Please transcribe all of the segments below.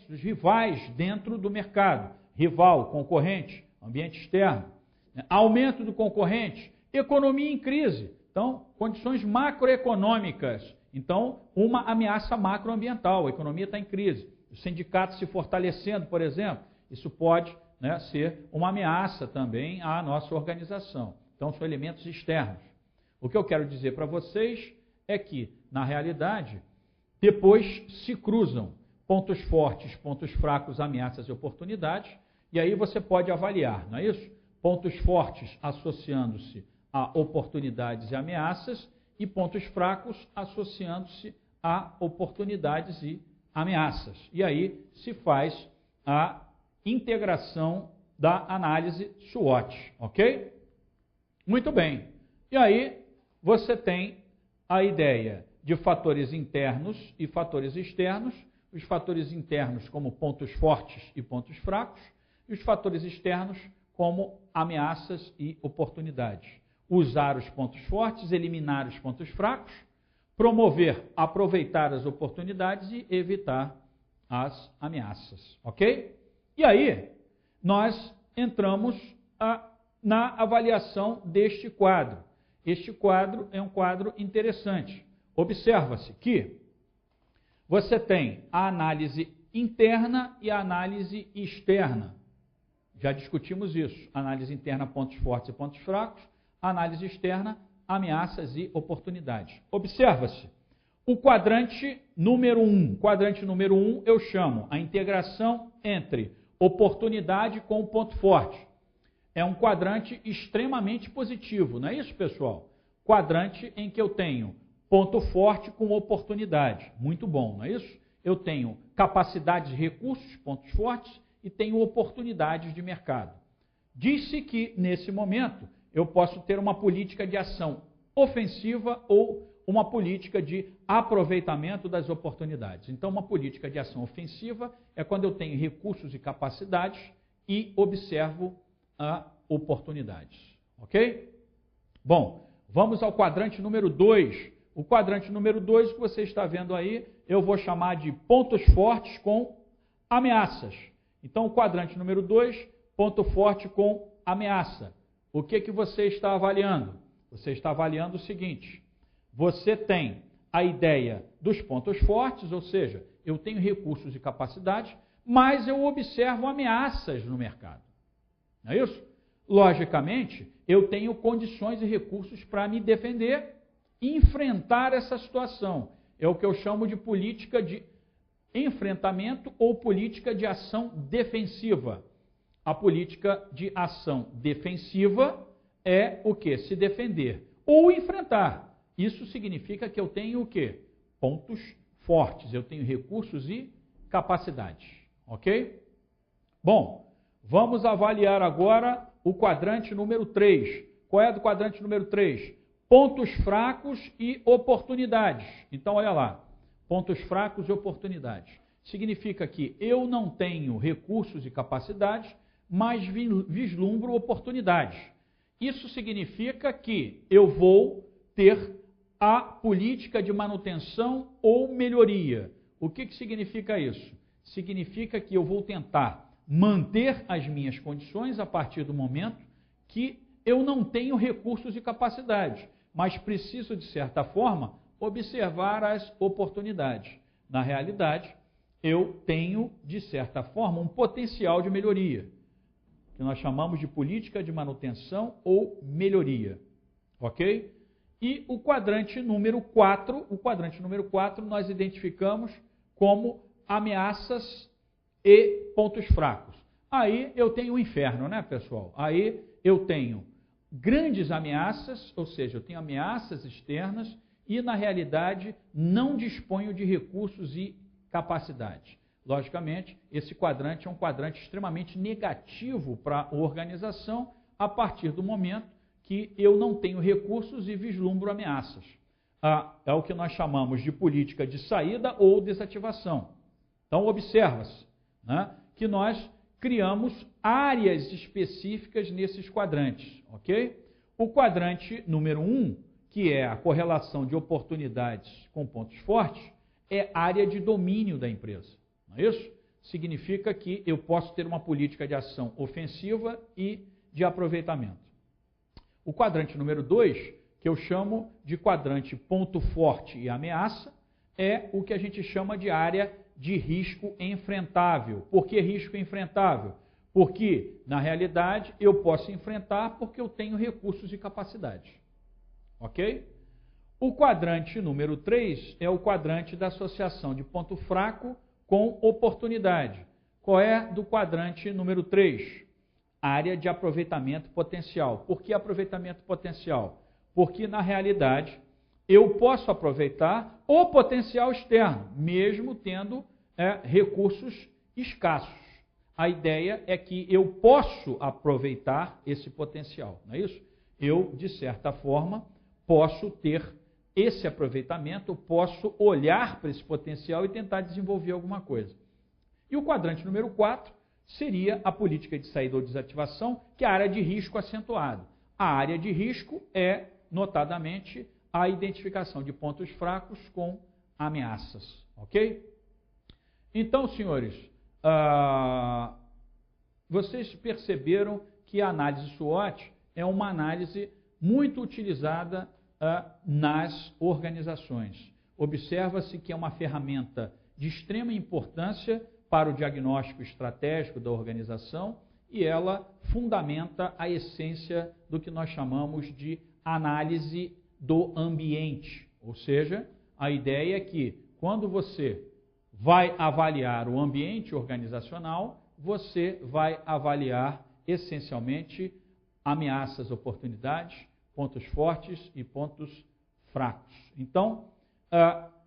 Os rivais dentro do mercado, rival, concorrente, ambiente externo, aumento do concorrente, economia em crise, então, condições macroeconômicas, então, uma ameaça macroambiental, a economia está em crise, os sindicatos se fortalecendo, por exemplo, isso pode ser uma ameaça também à nossa organização, então são elementos externos. O que eu quero dizer para vocês é que, na realidade, depois se cruzam pontos fortes, pontos fracos, ameaças e oportunidades, e aí você pode avaliar, não é isso? Pontos fortes associando-se a oportunidades e ameaças, e pontos fracos associando-se a oportunidades e ameaças. E aí se faz a integração da análise SWOT, ok? Muito bem. E aí você tem a ideia de fatores internos e fatores externos, os fatores internos como pontos fortes e pontos fracos, e os fatores externos como ameaças e oportunidades. Usar os pontos fortes, eliminar os pontos fracos, promover, aproveitar as oportunidades e evitar as ameaças, ok? E aí, nós entramos na avaliação deste quadro. Este quadro é um quadro interessante. Observa-se que você tem a análise interna e a análise externa. Já discutimos isso. Análise interna, pontos fortes e pontos fracos. Análise externa, ameaças e oportunidades. Observa-se. O quadrante número 1. Quadrante número 1 eu chamo a integração entre oportunidade com ponto forte. É um quadrante extremamente positivo, não é isso, pessoal? Quadrante em que eu tenho ponto forte com oportunidade. Muito bom, não é isso? Eu tenho capacidades e recursos, pontos fortes, e tenho oportunidades de mercado. Diz-se que, nesse momento, eu posso ter uma política de ação ofensiva ou uma política de aproveitamento das oportunidades. Então, uma política de ação ofensiva é quando eu tenho recursos e capacidades e observo oportunidades. Ok? Bom, vamos ao quadrante número 2. O quadrante número 2 que você está vendo aí, eu vou chamar de pontos fortes com ameaças. Então, o quadrante número 2, ponto forte com ameaça. O que você está avaliando? Você está avaliando o seguinte: você tem a ideia dos pontos fortes, ou seja, eu tenho recursos e capacidades, mas eu observo ameaças no mercado. Não é isso? Logicamente, eu tenho condições e recursos para me defender e enfrentar essa situação. É o que eu chamo de política de enfrentamento ou política de ação defensiva. A política de ação defensiva é o quê? Se defender ou enfrentar. Isso significa que eu tenho o quê? Pontos fortes, eu tenho recursos e capacidades. Ok? Bom, vamos avaliar agora o quadrante número 3. Qual é do quadrante número 3? Pontos fracos e oportunidades. Então, olha lá. Pontos fracos e oportunidades. Significa que eu não tenho recursos e capacidades, mas vislumbro oportunidades. Isso significa que eu vou ter a política de manutenção ou melhoria. O que significa isso? Significa que eu vou tentar manter as minhas condições a partir do momento que eu não tenho recursos e capacidades, mas preciso, de certa forma, observar as oportunidades. Na realidade, eu tenho, de certa forma, um potencial de melhoria, que nós chamamos de política de manutenção ou melhoria. Ok? E o quadrante número 4, nós identificamos como ameaças e pontos fracos. Aí eu tenho o inferno, né, pessoal? Aí eu tenho grandes ameaças, ou seja, eu tenho ameaças externas e, na realidade, não disponho de recursos e capacidades. Logicamente, esse quadrante é um quadrante extremamente negativo para a organização a partir do momento que eu não tenho recursos e vislumbro ameaças. É o que nós chamamos de política de saída ou desativação. Então, observa-se, né, que nós criamos áreas específicas nesses quadrantes, ok? O quadrante número 1, que é a correlação de oportunidades com pontos fortes, é área de domínio da empresa, não é isso? significa que eu posso ter uma política de ação ofensiva e de aproveitamento. O quadrante número 2, que eu chamo de quadrante ponto forte e ameaça, é o que a gente chama de área de risco enfrentável. Por que risco enfrentável? Porque, na realidade, eu posso enfrentar porque eu tenho recursos e capacidade. Ok? O quadrante número 3 é o quadrante da associação de ponto fraco com oportunidade. Qual é do quadrante número 3? Área de aproveitamento potencial. Por que aproveitamento potencial? Porque, na realidade, eu posso aproveitar o potencial externo, mesmo tendo recursos escassos. A ideia é que eu posso aproveitar esse potencial, não é isso? Eu, de certa forma, posso ter esse aproveitamento, eu posso olhar para esse potencial e tentar desenvolver alguma coisa. E o quadrante número 4 seria a política de saída ou desativação, que é a área de risco acentuado. A área de risco é, notadamente, a identificação de pontos fracos com ameaças. Ok? Então, senhores, vocês perceberam que a análise SWOT é uma análise muito utilizada nas organizações. Observa-se que é uma ferramenta de extrema importância para o diagnóstico estratégico da organização e ela fundamenta a essência do que nós chamamos de análise do ambiente. Ou seja, a ideia é que quando você vai avaliar o ambiente organizacional, você vai avaliar essencialmente ameaças, oportunidades, pontos fortes e pontos fracos. Então,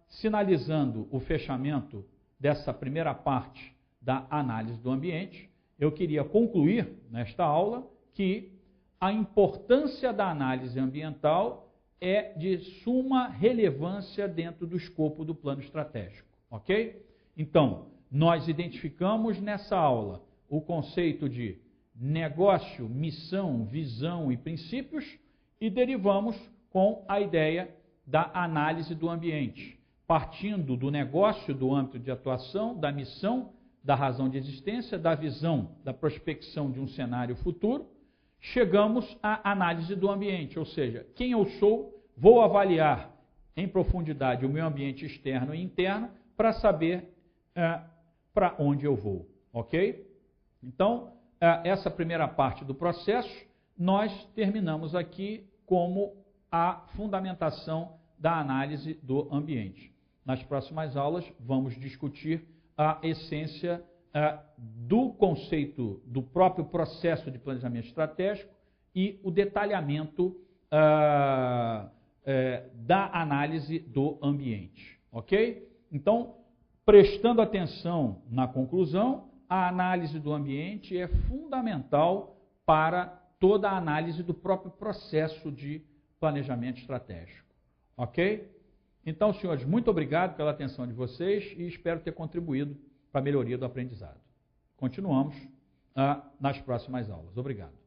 sinalizando o fechamento dessa primeira parte da análise do ambiente, eu queria concluir nesta aula que a importância da análise ambiental é de suma relevância dentro do escopo do plano estratégico, ok? Então, nós identificamos nessa aula o conceito de negócio, missão, visão e princípios e derivamos com a ideia da análise do ambiente, partindo do negócio, do âmbito de atuação, da missão, da razão de existência, da visão, da prospecção de um cenário futuro, chegamos à análise do ambiente, ou seja, quem eu sou, vou avaliar em profundidade o meu ambiente externo e interno para saber para onde eu vou, ok? Então, essa primeira parte do processo, nós terminamos aqui como a fundamentação da análise do ambiente. Nas próximas aulas, vamos discutir a essência do conceito do próprio processo de planejamento estratégico e o detalhamento da análise do ambiente, ok? Então, prestando atenção na conclusão, a análise do ambiente é fundamental para toda a análise do próprio processo de planejamento estratégico, ok? Então, senhores, muito obrigado pela atenção de vocês e espero ter contribuído para a melhoria do aprendizado. Continuamos nas próximas aulas. Obrigado.